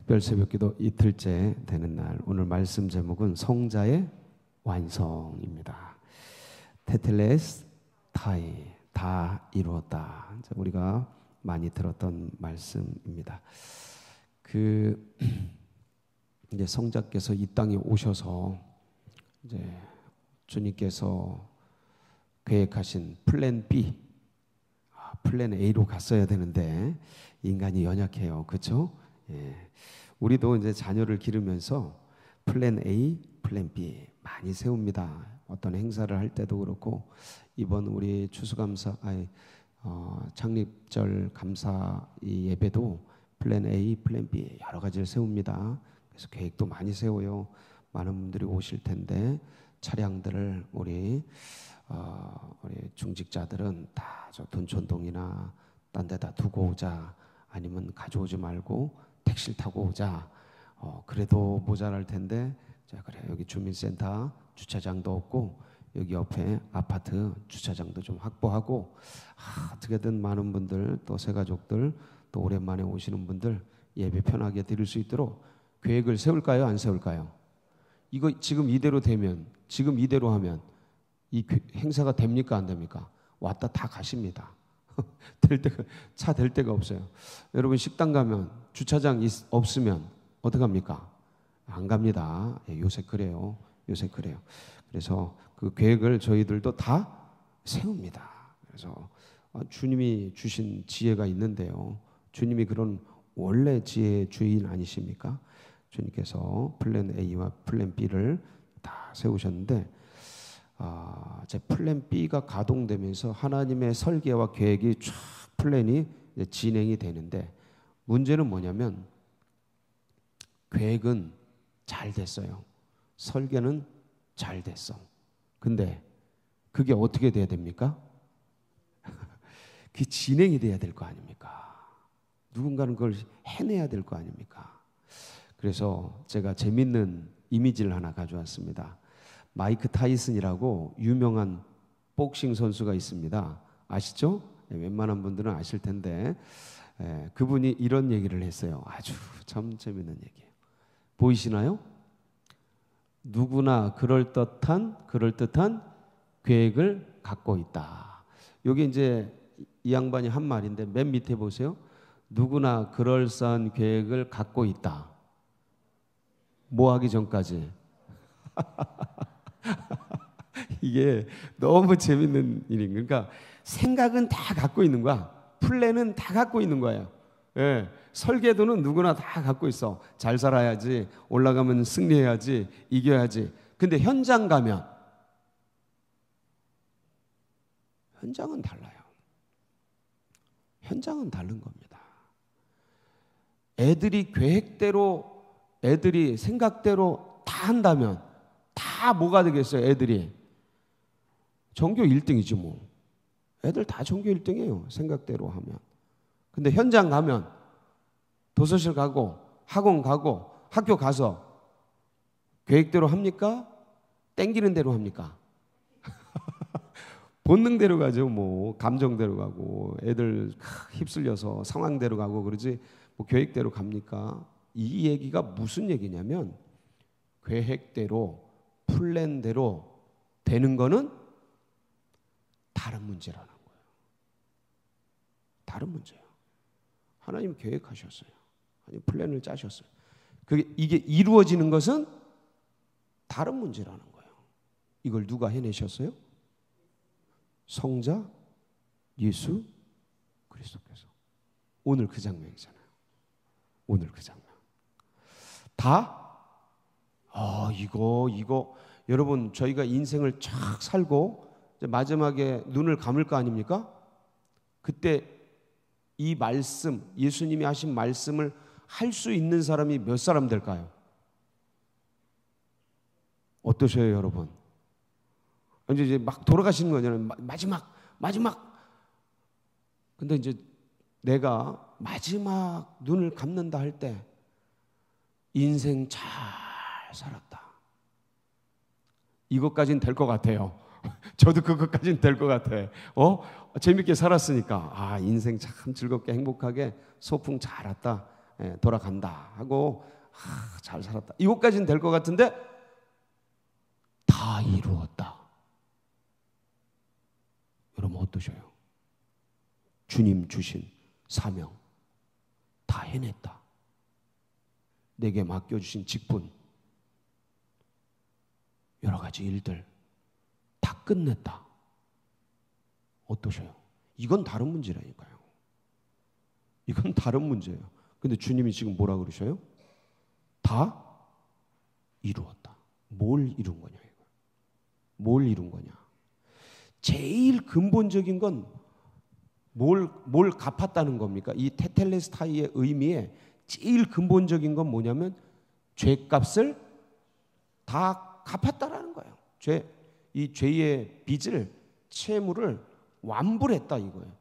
특별 새벽기도 이틀째 되는 날, 오늘 말씀 제목은 성자의 완성입니다. 테텔레스타이, 다 이루었다. 우리가 많이 들었던 말씀입니다. 이제 성자께서 이 땅에 오셔서 이제 주님께서 계획하신 플랜 B, 플랜 A로 갔어야 되는데 인간이 연약해요, 그렇죠? 예. 우리도 이제 자녀를 기르면서 플랜 A, 플랜 B 많이 세웁니다. 어떤 행사를 할 때도 그렇고, 이번 우리 추수감사, 창립절 감사 이 예배도 플랜 A, 플랜 B 여러 가지를 세웁니다. 그래서 계획도 많이 세워요. 많은 분들이 오실 텐데 차량들을 우리 중직자들은 다 저 둔촌동이나 딴 데다 두고 오자, 아니면 가져오지 말고 택시를 타고 오자. 그래도 모자랄 텐데, 자, 그래, 여기 주민센터 주차장도 없고 여기 옆에 아파트 주차장도 좀 확보하고, 어떻게든 많은 분들, 또 새가족들, 또 오랜만에 오시는 분들 예배 편하게 드릴 수 있도록 계획을 세울까요? 안 세울까요? 이거 지금 이대로 되면, 지금 이대로 하면 이 행사가 됩니까? 안 됩니까? 왔다 다 가십니다. 차 댈 데가 없어요. 여러분, 식당 가면 주차장 없으면 어떡합니까? 안 갑니다. 요새 그래요. 요새 그래요. 그래서 그 계획을 저희들도 다 세웁니다. 그래서 주님이 주신 지혜가 있는데요. 주님이 그런 원래 지혜의 주인 아니십니까? 주님께서 플랜 A와 플랜 B를 다 세우셨는데, 제 플랜 B가 가동되면서 하나님의 설계와 계획이 쫙 플랜이 진행이 되는데, 문제는 뭐냐면 계획은 잘 됐어요. 설계는 잘 됐어. 근데 그게 어떻게 돼야 됩니까? 그게 진행이 돼야 될 거 아닙니까? 누군가는 그걸 해내야 될 거 아닙니까? 그래서 제가 재밌는 이미지를 하나 가져왔습니다. 마이크 타이슨이라고 유명한 복싱 선수가 있습니다. 아시죠? 웬만한 분들은 아실 텐데, 그분이 이런 얘기를 했어요. 아주 참 재밌는 얘기예요. 보이시나요? 누구나 그럴듯한 계획을 갖고 있다. 여기 이제 이 양반이 한 말인데, 맨 밑에 보세요. 누구나 그럴싸한 계획을 갖고 있다. 뭐 하기 전까지. 이게 너무 재밌는 일인 거예요. 그러니까 생각은 다 갖고 있는 거야. 플랜은 다 갖고 있는 거예요. 예, 설계도는 누구나 다 갖고 있어. 잘 살아야지, 올라가면 승리해야지, 이겨야지. 근데 현장 가면 현장은 달라요. 현장은 다른 겁니다. 애들이 계획대로, 애들이 생각대로 다 한다면 다 뭐가 되겠어요? 애들이 전교 1등이지 뭐. 애들 다 전교 1등이에요. 생각대로 하면. 근데 현장 가면 도서실 가고 학원 가고 학교 가서 계획대로 합니까? 땡기는 대로 합니까? 본능대로 가죠. 뭐 감정대로 가고, 애들 휩쓸려서 상황대로 가고 그러지, 뭐 계획대로 갑니까? 이 얘기가 무슨 얘기냐면, 계획대로 플랜대로 되는 거는 다른 문제라는 거예요. 다른 문제예요. 하나님 계획하셨어요. 하나님 플랜을 짜셨어요. 이게 이루어지는 것은 다른 문제라는 거예요. 이걸 누가 해내셨어요? 성자 예수 그리스도께서. 오늘 그 장면이잖아요. 오늘 그 장면. 이거 여러분, 저희가 인생을 쫙 살고 이제 마지막에 눈을 감을 거 아닙니까? 그때 이 말씀, 예수님이 하신 말씀을 할 수 있는 사람이 몇 사람 될까요? 어떠세요, 여러분? 이제 막 돌아가시는 거잖아요. 마지막. 근데 이제 내가 마지막 눈을 감는다 할 때, 인생 잘 살았다. 이것까지는 될 것 같아요. 저도 그것까지는 될 것 같아. 재밌게 살았으니까. 인생 참 즐겁게 행복하게 소풍 잘 왔다. 돌아간다 하고 잘 살았다. 이것까지는 될 것 같은데 다 이루었다. 여러분 어떠셔요? 주님 주신 사명 다 해냈다. 내게 맡겨주신 직분, 여러 가지 일들 다 끝냈다. 어떠셔요? 이건 다른 문제라니까요. 이건 다른 문제예요. 근데 주님이 지금 뭐라 그러셔요? 다 이루었다. 뭘 이룬 거냐 이거. 뭘 이룬 거냐. 제일 근본적인 건 뭘 갚았다는 겁니까? 이 테텔레스타이의 의미에 제일 근본적인 건 뭐냐면 죄값을 다 갚았다라는 거예요. 이 죄의 빚을, 채무를 완불했다 이거예요.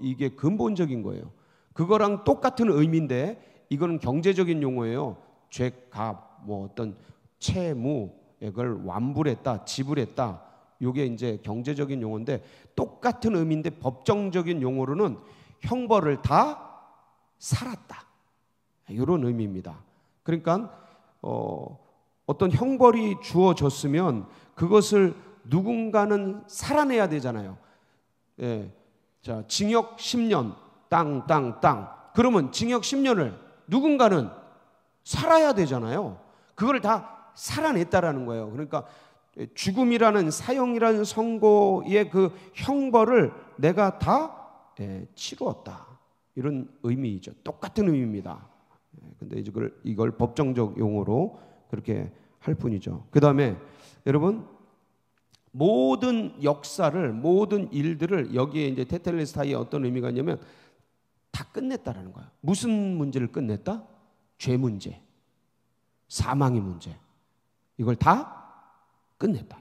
이게 근본적인 거예요. 그거랑 똑같은 의미인데 이거는 경제적인 용어예요. 죄값, 뭐 어떤 채무, 이걸 완불했다, 지불했다. 이게 이제 경제적인 용어인데 똑같은 의미인데 법정적인 용어로는 형벌을 다 살았다. 이런 의미입니다. 그러니까 어떤 형벌이 주어졌으면 그것을 누군가는 살아내야 되잖아요. 예. 자, 징역 10년, 땅. 그러면 징역 10년을 누군가는 살아야 되잖아요. 그걸 다 살아냈다라는 거예요. 그러니까 죽음이라는 사형이라는 선고의 그 형벌을 내가 다 치루었다. 이런 의미이죠. 똑같은 의미입니다. 근데 이걸 법정적 용어로 그렇게 할 뿐이죠. 그 다음에 여러분 모든 역사를, 모든 일들을 여기에 이제 테텔레스타이의 어떤 의미가 있냐면 다 끝냈다라는 거예요. 무슨 문제를 끝냈다? 죄 문제, 사망의 문제. 이걸 다 끝냈다.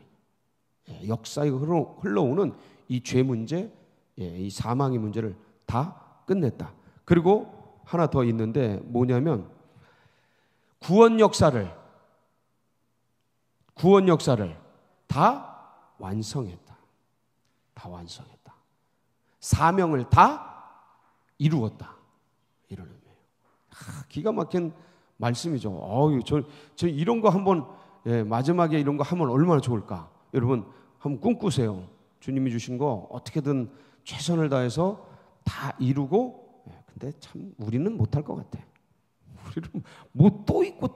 역사에 흘러오는 이 죄 문제, 이 사망의 문제를 다 끝냈다. 그리고 하나 더 있는데 뭐냐면 구원 역사를 다 완성했다. 다 완성했다. 사명을 다 이루었다. 이런 의미예요. 기가 막힌 말씀이죠. 저 이런 거 한번 마지막에 이런 거 하면 얼마나 좋을까? 여러분 한번 꿈꾸세요. 주님이 주신 거 어떻게든 최선을 다해서 다 이루고, 근데 참 우리는 못할 것 같아. 우리는 뭐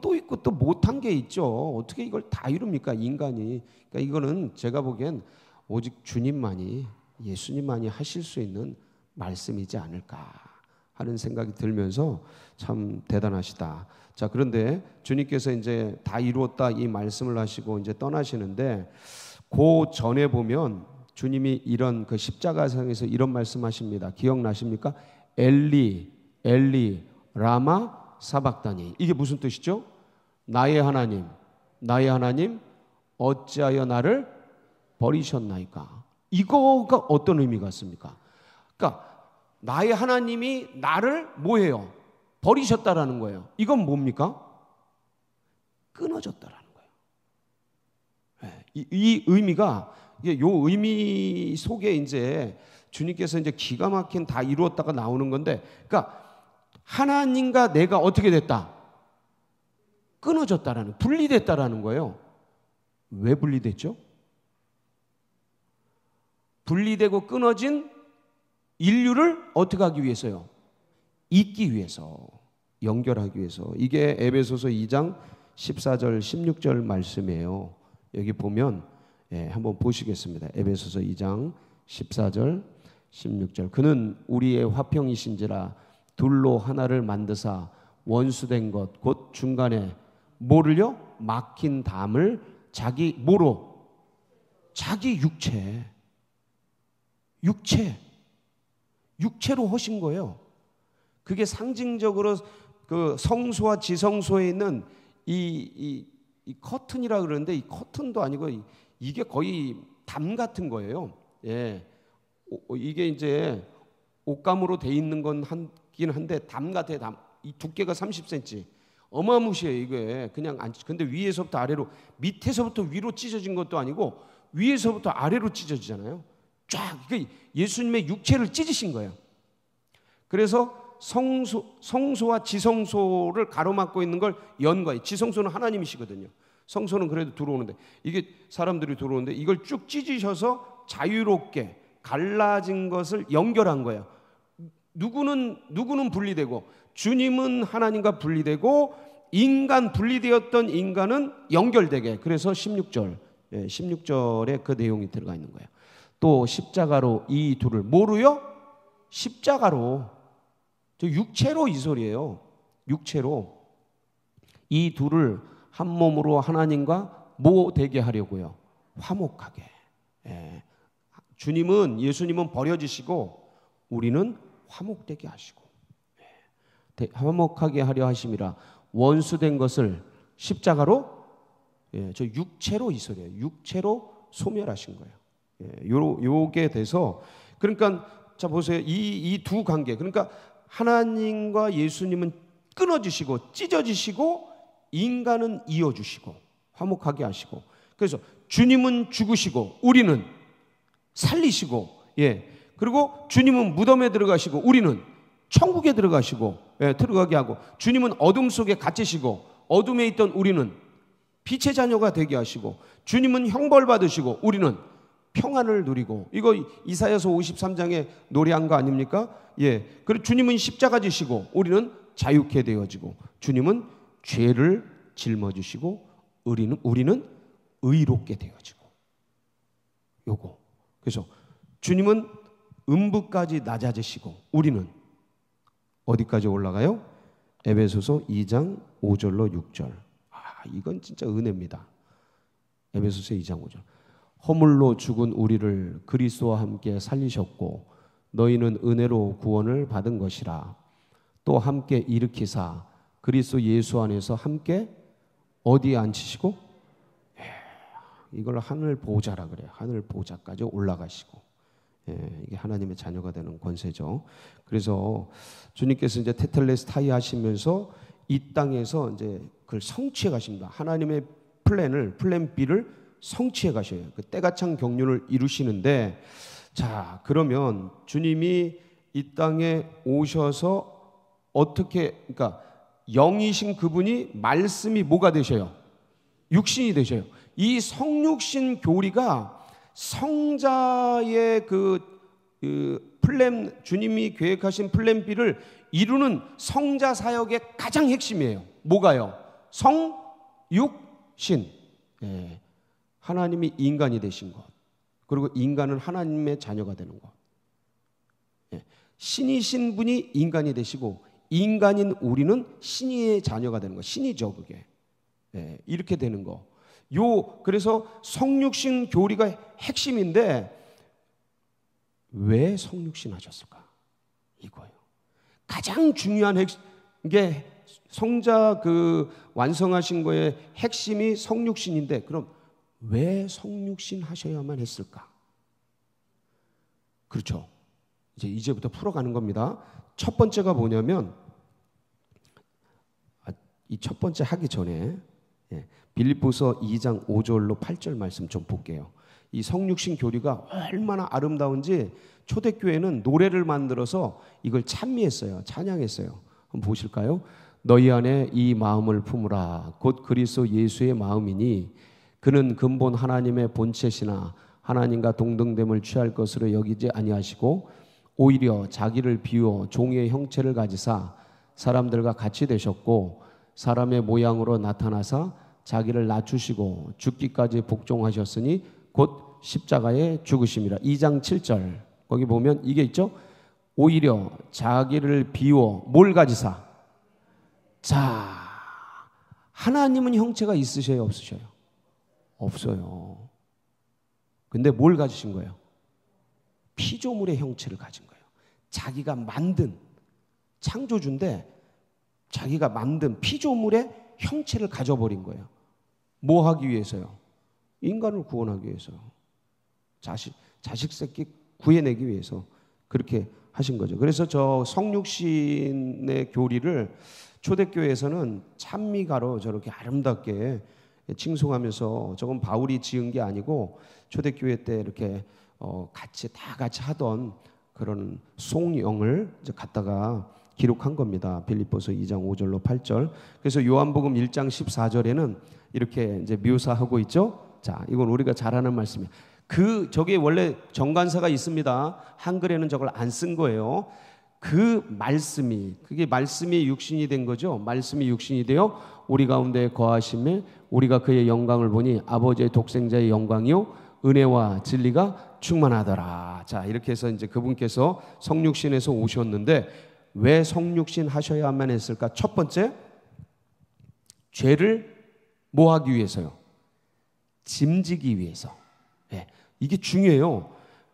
또 있고 또 못한 게 있죠. 어떻게 이걸 다 이룹니까 인간이? 그러니까 이거는 제가 보기엔 오직 주님만이, 예수님만이 하실 수 있는 말씀이지 않을까 하는 생각이 들면서 참 대단하시다. 자, 그런데 주님께서 이제 다 이루었다 이 말씀을 하시고 이제 떠나시는데 그 전에 보면 주님이 이런 그 십자가상에서 이런 말씀하십니다. 기억나십니까? 엘리 라마 사박다니. 이게 무슨 뜻이죠? 나의 하나님 어찌하여 나를 버리셨나이까? 이거가 어떤 의미 같습니까? 그러니까 나의 하나님이 나를 뭐해요? 버리셨다라는 거예요. 이건 뭡니까? 끊어졌다라는 거예요. 이 의미가, 요 의미 속에 이제 주님께서 이제 기가 막힌 다 이루었다가 나오는 건데, 그러니까 하나님과 내가 어떻게 됐다? 끊어졌다라는, 분리됐다라는 거예요. 왜 분리됐죠? 분리되고 끊어진 인류를 어떻게 하기 위해서요? 잇기 위해서, 연결하기 위해서. 이게 에베소서 2장 14절 16절 말씀이에요. 여기 보면 한번 보시겠습니다. 에베소서 2장 14절 16절. 그는 우리의 화평이신지라 둘로 하나를 만드사 원수된 것 곧 중간에 뭐를요? 막힌 담을 자기 뭐로? 자기 육체로 하신 거예요. 그게 상징적으로 그 성소와 지성소에 있는 이 커튼이라 그러는데 이 커튼도 아니고 이게 거의 담 같은 거예요. 예. 이게 이제 옷감으로 돼 있는 건 한긴 한데 담 같아요. 담. 이 두께가 30cm. 어마무시해요, 이게. 그냥 근데 위에서부터 아래로, 밑에서부터 위로 찢어진 것도 아니고 위에서부터 아래로 찢어지잖아요. 쫙. 그러니까 예수님의 육체를 찢으신 거예요. 그래서 성소와 지성소를 가로막고 있는 걸 연 거예요. 지성소는 하나님이시거든요. 성소는 그래도 들어오는데, 이게 사람들이 들어오는데 이걸 쭉 찢으셔서 자유롭게 갈라진 것을 연결한 거예요. 누구는 분리되고, 주님은 하나님과 분리되고, 인간 분리되었던 인간은 연결되게. 그래서 16절에 그 내용이 들어가 있는 거예요. 또 십자가로 이 둘을, 뭐로요? 십자가로, 저 육체로, 이 소리예요. 육체로 이 둘을 한 몸으로 하나님과 뭐 되게 하려고요? 화목하게. 예수님은 버려지시고 우리는 화목되게 하시고, 화목하게 하려 하심이라 원수된 것을 십자가로, 저 육체로, 이 소리예요. 육체로 소멸하신 거예요. 요게 돼서, 그러니까 자 보세요. 이 두 관계, 그러니까 하나님과 예수님은 끊어지시고 찢어지시고, 인간은 이어주시고 화목하게 하시고, 그래서 주님은 죽으시고 우리는 살리시고, 그리고 주님은 무덤에 들어가시고 우리는 천국에 들어가시고, 들어가게 하고, 주님은 어둠 속에 갇히시고 어둠에 있던 우리는 빛의 자녀가 되게 하시고, 주님은 형벌 받으시고 우리는 평안을 누리고. 이거 이사야서 53장에 노래한 거 아닙니까? 그리고 주님은 십자가 지시고 우리는 자유케 되어지고, 주님은 죄를 짊어지시고 우리는 의롭게 되어지고. 요거. 그래서 주님은 음부까지 낮아지시고 우리는 어디까지 올라가요? 에베소서 2장 5절로 6절. 이건 진짜 은혜입니다. 에베소서 2장 5절. 허물로 죽은 우리를 그리스도와 함께 살리셨고 너희는 은혜로 구원을 받은 것이라. 또 함께 일으키사 그리스도 예수 안에서 함께 어디에 앉히시고, 이걸 하늘 보좌라 그래요. 하늘 보좌까지 올라가시고, 이게 하나님의 자녀가 되는 권세죠. 그래서 주님께서 이제 테텔레스타이 하시면서 이 땅에서 이제 그걸 성취해 가십니다. 하나님의 플랜 B를 성취해 가셔요. 그 때가 찬 경륜을 이루시는데, 자, 그러면 주님이 이 땅에 오셔서 어떻게, 그러니까 영이신 그분이 말씀이 뭐가 되셔요? 육신이 되셔요. 이 성육신 교리가 성자의 플랜, 주님이 계획하신 플랜 B를 이루는 성자 사역의 가장 핵심이에요. 뭐가요? 성육신. 하나님이 인간이 되신 것, 그리고 인간은 하나님의 자녀가 되는 것. 신이신 분이 인간이 되시고 인간인 우리는 신의 자녀가 되는 것. 신이죠, 그게. 이렇게 되는 거. 그래서 성육신 교리가 핵심인데, 왜 성육신 하셨을까? 이거예요. 가장 중요한 게 성자 완성하신 거의 핵심이 성육신인데, 그럼 왜 성육신 하셔야만 했을까? 그렇죠. 이제부터 풀어가는 겁니다. 첫 번째가 뭐냐면, 이 첫 번째 하기 전에 빌립보서 2장 5절로 8절 말씀 좀 볼게요. 이 성육신 교리가 얼마나 아름다운지 초대교회는 노래를 만들어서 이걸 찬미했어요. 찬양했어요. 한번 보실까요? 너희 안에 이 마음을 품으라. 곧 그리스도 예수의 마음이니 그는 근본 하나님의 본체시나 하나님과 동등됨을 취할 것으로 여기지 아니하시고 오히려 자기를 비워 종의 형체를 가지사 사람들과 같이 되셨고 사람의 모양으로 나타나사 자기를 낮추시고 죽기까지 복종하셨으니 곧 십자가에 죽으심이라. 2장 7절 거기 보면 이게 있죠. 오히려 자기를 비워 뭘 가지사? 자, 하나님은 형체가 있으셔요, 없으셔요? 없어요. 근데 뭘 가지신 거예요? 피조물의 형체를 가진 거예요. 자기가 만든 창조주인데 자기가 만든 피조물의 형체를 가져버린 거예요. 뭐 하기 위해서요? 인간을 구원하기 위해서. 자식 새끼 구해내기 위해서 그렇게 하신 거죠. 그래서 저 성육신의 교리를 초대교회에서는 찬미가로 저렇게 아름답게 칭송하면서, 저건 바울이 지은 게 아니고 초대교회 때 이렇게 다 같이 하던 그런 송영을 이제 갖다가 기록한 겁니다. 빌립보서 2장 5절로 8절. 그래서 요한복음 1장 14절에는 이렇게 이제 묘사하고 있죠. 자, 이건 우리가 잘 아는 말씀이에요. 저게 원래 정관사가 있습니다. 한글에는 저걸 안 쓴 거예요. 그게 말씀이 육신이 된 거죠. 말씀이 육신이 되어 우리 가운데 거하심에 우리가 그의 영광을 보니 아버지의 독생자의 영광이요 은혜와 진리가 충만하더라. 자, 이렇게 해서 이제 그분께서 성육신에서 오셨는데 왜 성육신 하셔야만 했을까? 첫 번째, 죄를 뭐 하기 위해서요? 짐지기 위해서. 네, 이게 중요해요.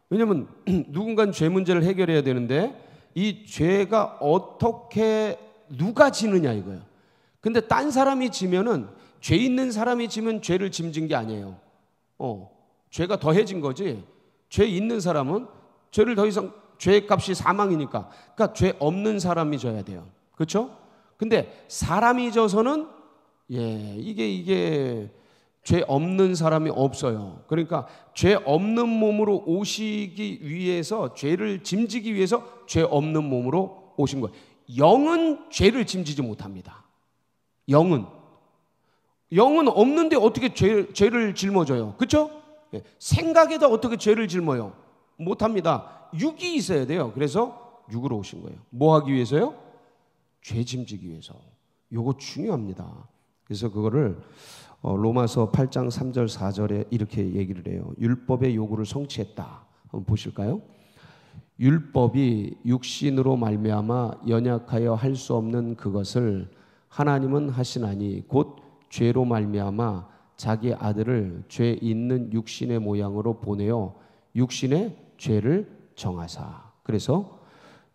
왜냐하면 누군가는 죄 문제를 해결해야 되는데 이 죄가 어떻게 누가 지느냐 이거예요. 근데 딴 사람이 지면은 죄 있는 사람이 지면 죄를 짐진 게 아니에요. 죄가 더해진 거지. 죄 있는 사람은 죄를 더 이상 죄의 값이 사망이니까. 그러니까 죄 없는 사람이 져야 돼요. 그렇죠? 근데 사람이 져서는 이게 죄 없는 사람이 없어요. 그러니까 죄 없는 몸으로 오시기 위해서 죄를 짐지기 위해서 죄 없는 몸으로 오신 거예요. 영은 죄를 짐지지 못합니다. 영은 없는데 어떻게 죄를 짊어져요? 그렇죠? 생각에다 어떻게 죄를 짊어요? 못합니다. 육이 있어야 돼요. 그래서 육으로 오신 거예요. 뭐 하기 위해서요? 죄 짐지기 위해서. 요거 중요합니다. 그래서 그거를 로마서 8장 3절 4절에 이렇게 얘기를 해요. 율법의 요구를 성취했다. 한번 보실까요? 율법이 육신으로 말미암아 연약하여 할 수 없는 그것을 하나님은 하시나니 곧 죄로 말미암아 자기 아들을 죄 있는 육신의 모양으로 보내어 육신의 죄를 정하사. 그래서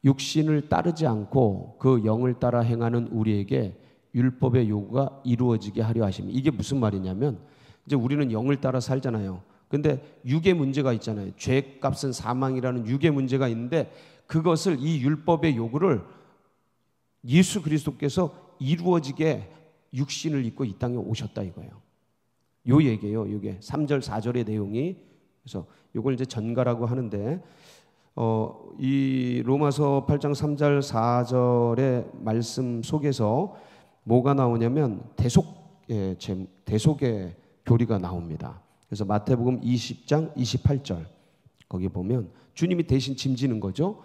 육신을 따르지 않고 그 영을 따라 행하는 우리에게 율법의 요구가 이루어지게 하려 하십니다. 이게 무슨 말이냐면 이제 우리는 영을 따라 살잖아요. 근데 육의 문제가 있잖아요. 죄값은 사망이라는 육의 문제가 있는데 그것을 이 율법의 요구를 예수 그리스도께서 이루어지게 육신을 입고 이 땅에 오셨다 이거예요. 요 얘기예요. 이게 3절 4절의 내용이. 그래서 요걸 이제 전가라고 하는데 이 로마서 8장 3절 4절의 말씀 속에서 뭐가 나오냐면 대속의 교리가 나옵니다. 그래서 마태복음 20장 28절 거기 보면 주님이 대신 짐지는 거죠.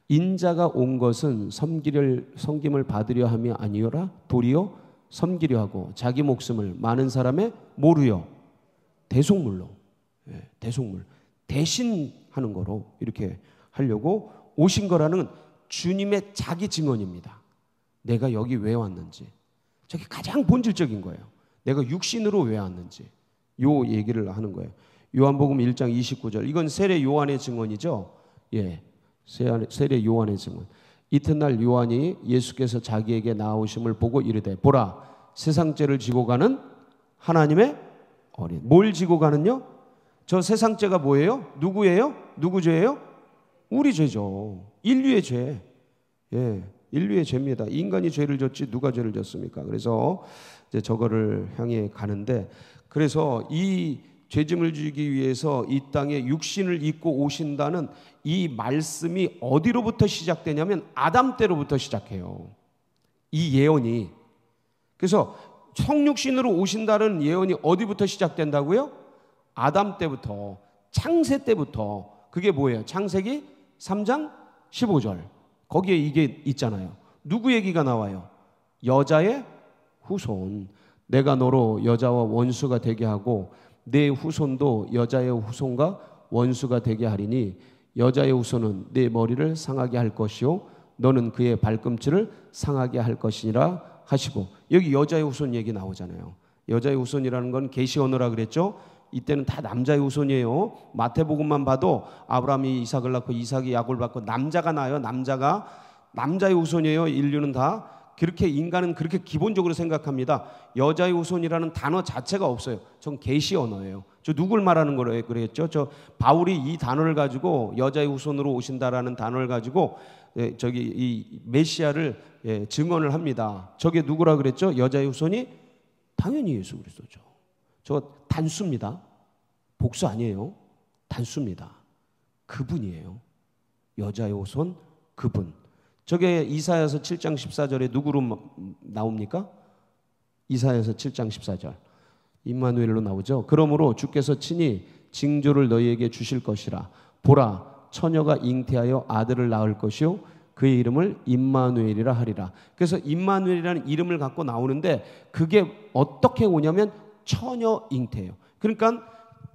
인자가 온 것은 섬김을 받으려 함이 아니오라 도리어 섬기려 하고 자기 목숨을 많은 사람의 뭐로요? 대속물로. 대속물. 대신 하는 거로 이렇게 하려고 오신 거라는 주님의 자기 증언입니다. 내가 여기 왜 왔는지. 저게 가장 본질적인 거예요. 내가 육신으로 왜 왔는지. 요 얘기를 하는 거예요. 요한복음 1장 29절. 이건 세례 요한의 증언이죠. 세례 요한의 증언. 이튿날 요한이 예수께서 자기에게 나오심을 보고 이르되 보라 세상 죄를 지고 가는 하나님의 어린. 뭘 지고 가는요? 저 세상 죄가 뭐예요? 누구예요? 누구 죄예요? 우리 죄죠. 인류의 죄. 인류의 죄입니다. 인간이 죄를 졌지 누가 죄를 졌습니까? 그래서 이제 저거를 향해 가는데 그래서 이 죄짐을 지기 위해서 이 땅에 육신을 입고 오신다는 이 말씀이 어디로부터 시작되냐면 아담 때로부터 시작해요. 이 예언이. 그래서 성육신으로 오신다는 예언이 어디부터 시작된다고요? 아담 때부터, 창세 때부터. 그게 뭐예요? 창세기 3장 15절. 거기에 이게 있잖아요. 누구 얘기가 나와요? 여자의 후손. 내가 너로 여자와 원수가 되게 하고 내 후손도 여자의 후손과 원수가 되게 하리니 여자의 후손은 내 머리를 상하게 할 것이요 너는 그의 발꿈치를 상하게 할 것이니라 하시고. 여기 여자의 후손 얘기 나오잖아요. 여자의 후손이라는 건 계시 언어라 그랬죠. 이때는 다 남자의 후손이에요. 마태복음만 봐도 아브라함이 이삭을 낳고 이삭이 야곱을 낳고 남자가 나요. 남자의 후손이에요. 인류는 다 그렇게, 인간은 그렇게 기본적으로 생각합니다. 여자의 후손이라는 단어 자체가 없어요. 전 계시 언어예요. 저 누굴 말하는 거래요? 그랬죠. 저 바울이 이 단어를 가지고 여자의 후손으로 오신다라는 단어를 가지고 저기 이 메시아를 증언을 합니다. 저게 누구라 그랬죠? 여자의 후손이 당연히 예수 그리스도죠. 저 단수입니다. 복수 아니에요. 단수입니다. 그분이에요. 여자의 후손 그분. 저게 이사야서 7장 14절에 누구로 나옵니까? 이사야서 7장 14절. 임마누엘로 나오죠. 그러므로 주께서 친히 징조를 너희에게 주실 것이라. 보라, 처녀가 잉태하여 아들을 낳을 것이요 그의 이름을 임마누엘이라 하리라. 그래서 임마누엘이라는 이름을 갖고 나오는데 그게 어떻게 오냐면 처녀 잉태예요. 그러니까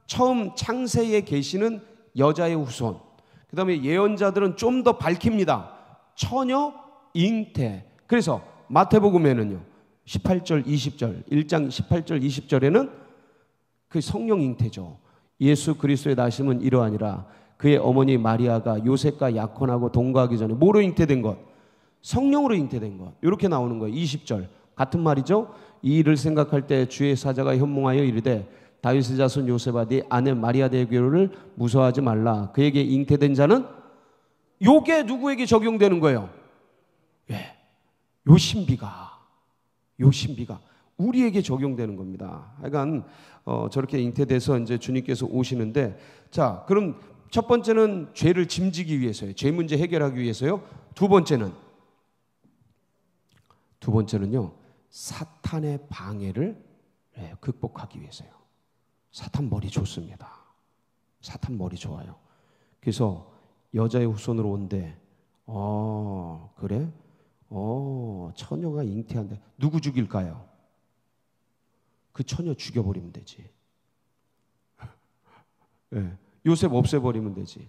처음 창세에 계시는 여자의 후손. 그 다음에 예언자들은 좀 더 밝힙니다. 처녀 잉태. 그래서 마태복음에는요 18절 20절 1장 18절 20절에는 그 성령 잉태죠. 예수 그리스도의 나심은 이러하니라. 그의 어머니 마리아가 요셉과 약혼하고 동거하기 전에 뭐로 잉태된 것? 성령으로 잉태된 것. 이렇게 나오는 거예요. 20절 같은 말이죠. 이 일을 생각할 때 주의 사자가 현몽하여 이르되 다윗의 자손 요셉아 네 아내 마리아 대교를 무서워하지 말라. 그에게 잉태된 자는 요게 누구에게 적용되는 거예요? 예, 요 신비가 우리에게 적용되는 겁니다. 하여간 저렇게 잉태돼서 이제 주님께서 오시는데, 자, 그럼 첫 번째는 죄를 짐지기 위해서요. 죄 문제 해결하기 위해서요. 두 번째는요. 사탄의 방해를 극복하기 위해서요. 사탄 머리 좋습니다. 사탄 머리 좋아요. 그래서 여자의 후손으로 온대. 그래? 처녀가 잉태한대. 누구 죽일까요? 그 처녀 죽여버리면 되지. 네. 요셉 없애버리면 되지.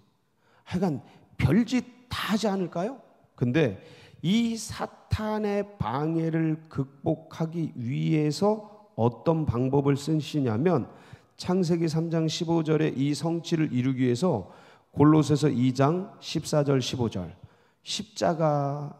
하여간 별짓 다 하지 않을까요? 근데 이 사탄의 방해를 극복하기 위해서 어떤 방법을 쓰시냐면 창세기 3장 15절에 이 성취를 이루기 위해서 골로새서 2장 14절 15절 십자가로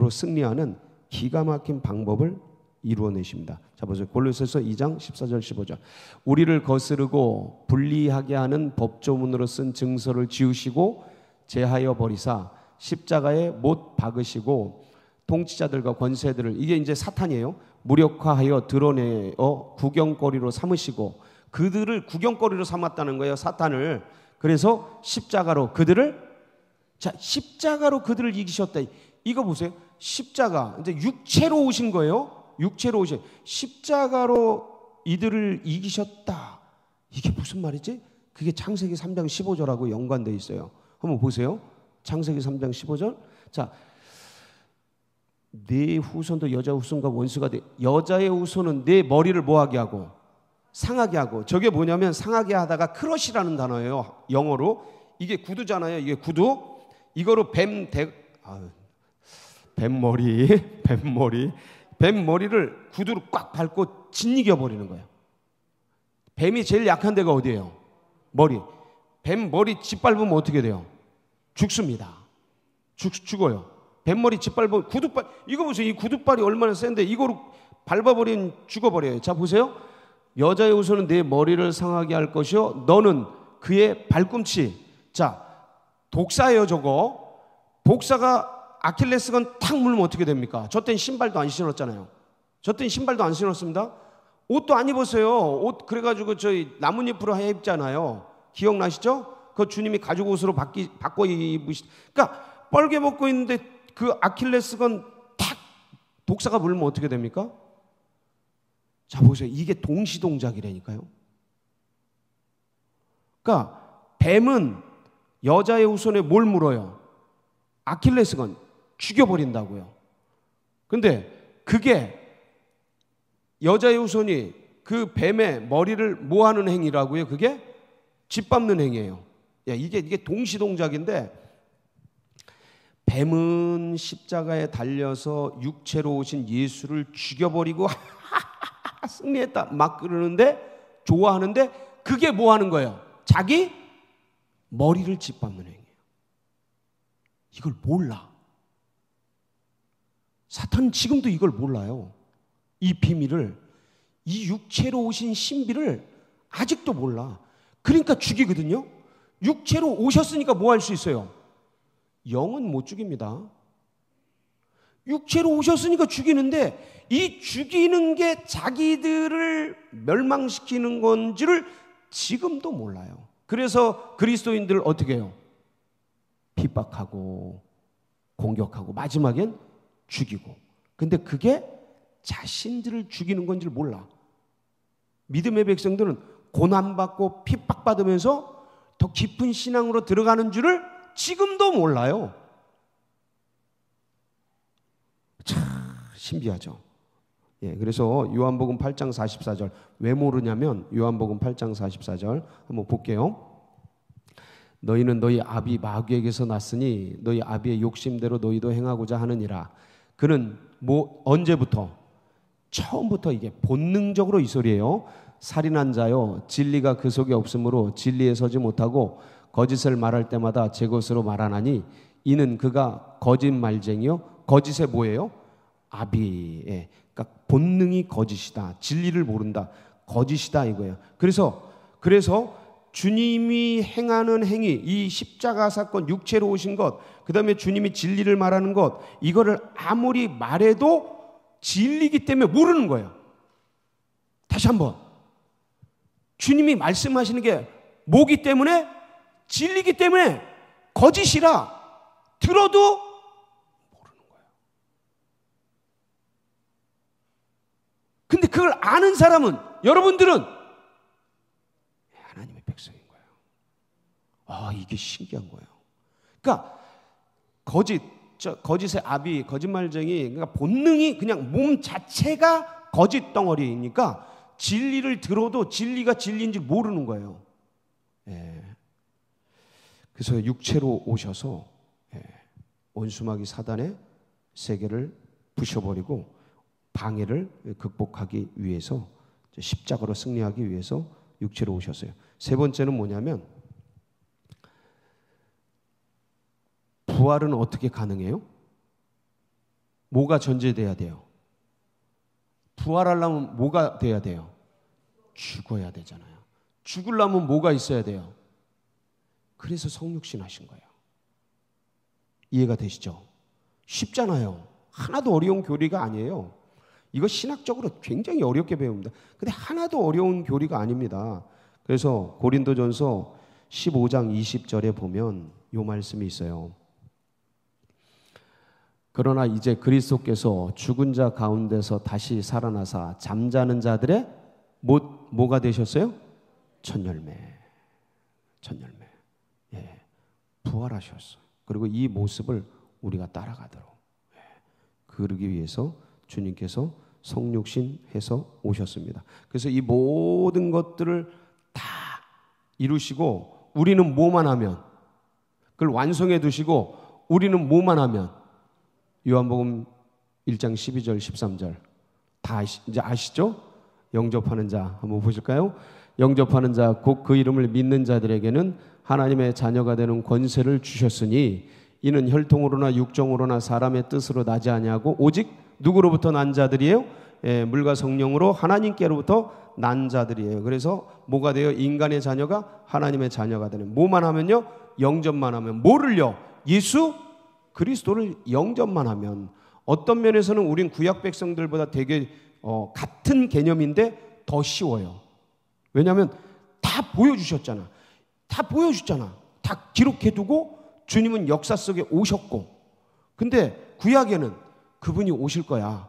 승리하는 기가 막힌 방법을 이루어내십니다. 자 보세요. 골로새서 2장 14절 15절. 우리를 거스르고 불리하게 하는 법조문으로 쓴 증서를 지우시고 제하여 버리사 십자가에 못 박으시고 통치자들과 권세들을, 이게 이제 사탄이에요. 무력화하여 드러내어 구경거리로 삼으시고, 그들을 구경거리로 삼았다는 거예요. 사탄을. 그래서 십자가로 그들을, 자, 십자가로 그들을 이기셨다. 이거 보세요. 십자가, 이제 육체로 오신 거예요. 육체로 오신, 십자가로 이들을 이기셨다. 이게 무슨 말이지? 그게 창세기 3장 15절하고 연관되어 있어요. 한번 보세요. 창세기 3장 15절. 자, 네 후손도 여자 후손과 원수가 돼. 여자의 후손은 네 머리를 뭐하게 하고? 상하게 하고. 저게 뭐냐면 상하게 하다가 크러시라는 단어예요. 영어로. 이게 구두잖아요. 이게 구두. 이거로 뱀머리를 구두로 꽉 밟고 짓이겨 버리는 거예요. 뱀이 제일 약한 데가 어디예요? 머리. 뱀 머리 짓밟으면 어떻게 돼요? 죽습니다. 죽어요. 뱀머리 짓밟으면 구두발, 이거 보세요. 이 구두발이 얼마나 센데 이거로 밟아버리면 죽어버려요. 자 보세요. 여자의 후손은 내 머리를 상하게 할 것이요 너는 그의 발꿈치. 자, 독사예요. 저거 독사가 아킬레스건 탁 물면 어떻게 됩니까? 저 땐 신발도 안 신었잖아요. 저 땐 신발도 안 신었습니다. 옷도 안 입었어요. 옷 그래가지고 저희 나뭇잎으로 해 입잖아요. 기억나시죠? 그 주님이 가죽 옷으로 바꿔 입으시. 그러니까 뻘개 벗고 있는데 그 아킬레스건 탁 독사가 물면 어떻게 됩니까? 자 보세요. 이게 동시동작이라니까요. 그러니까 뱀은 여자의 후손에 뭘 물어요? 아킬레스건 죽여버린다고요. 근데 그게 여자의 후손이 그 뱀의 머리를 뭐 하는 행위라고요? 그게 짓밟는 행위예요. 야, 이게 동시동작인데, 뱀은 십자가에 달려서 육체로 오신 예수를 죽여버리고 승리했다 막 그러는데, 좋아하는데, 그게 뭐 하는 거예요? 자기 머리를 짓밟는 행위예요. 이걸 몰라. 사탄은 지금도 이걸 몰라요. 이 비밀을, 이 육체로 오신 신비를 아직도 몰라. 그러니까 죽이거든요. 육체로 오셨으니까 뭐 할 수 있어요? 영은 못 죽입니다. 육체로 오셨으니까 죽이는데, 이 죽이는 게 자기들을 멸망시키는 건지를 지금도 몰라요. 그래서 그리스도인들을 어떻게 해요? 핍박하고 공격하고 마지막엔 죽이고. 근데 그게 자신들을 죽이는 건지 몰라. 믿음의 백성들은 고난받고 핍박받으면서 더 깊은 신앙으로 들어가는 줄을 지금도 몰라요. 참 신비하죠. 예, 그래서 요한복음 8장 44절 왜 모르냐면 요한복음 8장 44절 한번 볼게요. 너희는 너희 아비 마귀에게서 났으니 너희 아비의 욕심대로 너희도 행하고자 하느니라. 그는 언제부터? 처음부터 이게 본능적으로 이 소리예요. 살인한 자요 진리가 그 속에 없으므로 진리에 서지 못하고 거짓을 말할 때마다 제 것으로 말하나니 이는 그가 거짓말쟁이요 거짓의 뭐예요? 아비에. 그러니까 본능이 거짓이다. 진리를 모른다. 거짓이다 이거예요. 그래서 주님이 행하는 행위, 이 십자가 사건, 육체로 오신 것, 그 다음에 주님이 진리를 말하는 것, 이거를 아무리 말해도 진리이기 때문에 모르는 거예요. 다시 한번. 주님이 말씀하시는 게 뭐기 때문에? 진리이기 때문에 거짓이라 들어도 모르는 거예요. 근데 그걸 아는 사람은, 여러분들은 하나님의 백성인 거예요. 아, 이게 신기한 거예요. 그러니까 거짓의 아비, 거짓말쟁이, 그러니까 본능이 그냥 몸 자체가 거짓 덩어리니까 진리를 들어도 진리가 진리인지 모르는 거예요. 예. 그래서 육체로 오셔서 원수마귀 사단의 세계를 부셔버리고 방해를 극복하기 위해서 십자가로 승리하기 위해서 육체로 오셨어요. 세 번째는 뭐냐면 부활은 어떻게 가능해요? 뭐가 전제돼야 돼요? 부활하려면 뭐가 돼야 돼요? 죽어야 되잖아요. 죽으려면 뭐가 있어야 돼요? 그래서 성육신 하신 거예요. 이해가 되시죠? 쉽잖아요. 하나도 어려운 교리가 아니에요. 이거 신학적으로 굉장히 어렵게 배웁니다. 근데 하나도 어려운 교리가 아닙니다. 그래서 고린도전서 15장 20절에 보면 이 말씀이 있어요. 그러나 이제 그리스도께서 죽은 자 가운데서 다시 살아나사 잠자는 자들의 뭐가 되셨어요? 첫 열매. 예, 부활하셨어요. 그리고 이 모습을 우리가 따라가도록 그러기 위해서 주님께서 성육신해서 오셨습니다. 그래서 이 모든 것들을 다 이루시고 우리는 뭐만 하면, 그걸 완성해 두시고 우리는 뭐만 하면, 요한복음 1장 12절 13절 다 이제 아시죠? 영접하는 자 한번 보실까요? 영접하는 자 곧 그 이름을 믿는 자들에게는 하나님의 자녀가 되는 권세를 주셨으니 이는 혈통으로나 육정으로나 사람의 뜻으로 나지 아니하고 오직 누구로부터 난 자들이에요? 물과 성령으로 하나님께로부터 난 자들이에요. 그래서 뭐가 돼요? 인간의 자녀가 하나님의 자녀가 되는. 뭐만 하면요? 영접만 하면. 뭐를요? 예수 그리스도를 영접만 하면. 어떤 면에서는 우린 구약 백성들보다 되게 같은 개념인데 더 쉬워요. 왜냐하면 다 보여주셨잖아. 다 기록해두고 주님은 역사 속에 오셨고, 근데 구약에는 그분이 오실 거야.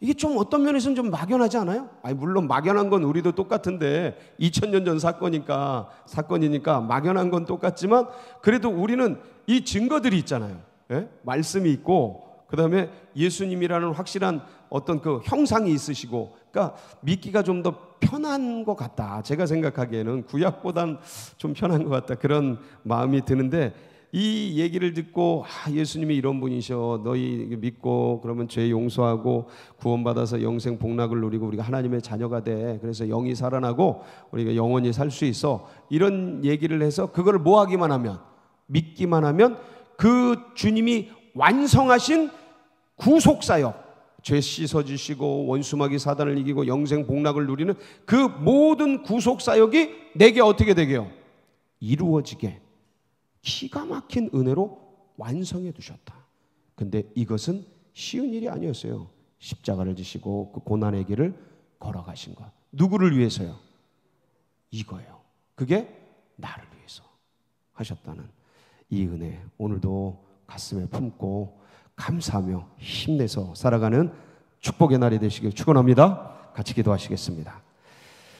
이게 좀 어떤 면에서는 좀 막연하지 않아요? 아니 물론 막연한 건 우리도 똑같은데 2000년 전 사건이니까 막연한 건 똑같지만 그래도 우리는 이 증거들이 있잖아요. 예? 말씀이 있고 그 다음에 예수님이라는 확실한 어떤 그 형상이 있으시고, 그러니까 믿기가 좀 더 편한 것 같다. 제가 생각하기에는 구약보단 좀 편한 것 같다. 그런 마음이 드는데 이 얘기를 듣고 예수님이 이런 분이셔. 너희 믿고 그러면 죄 용서하고 구원받아서 영생 복락을 누리고 우리가 하나님의 자녀가 돼. 그래서 영이 살아나고 우리가 영원히 살 수 있어. 이런 얘기를 해서 그걸 뭐 하기만 하면, 믿기만 하면 그 주님이 완성하신 구속사역, 죄 씻어주시고 원수마귀 사단을 이기고 영생 복락을 누리는 그 모든 구속사역이 내게 어떻게 되게요? 이루어지게 기가 막힌 은혜로 완성해 두셨다. 근데 이것은 쉬운 일이 아니었어요. 십자가를 지시고 그 고난의 길을 걸어가신 것. 누구를 위해서요? 이거예요. 그게 나를 위해서 하셨다는 이 은혜. 오늘도 가슴에 품고 감사하며 힘내서 살아가는 축복의 날이 되시길 축원합니다. 같이 기도하시겠습니다.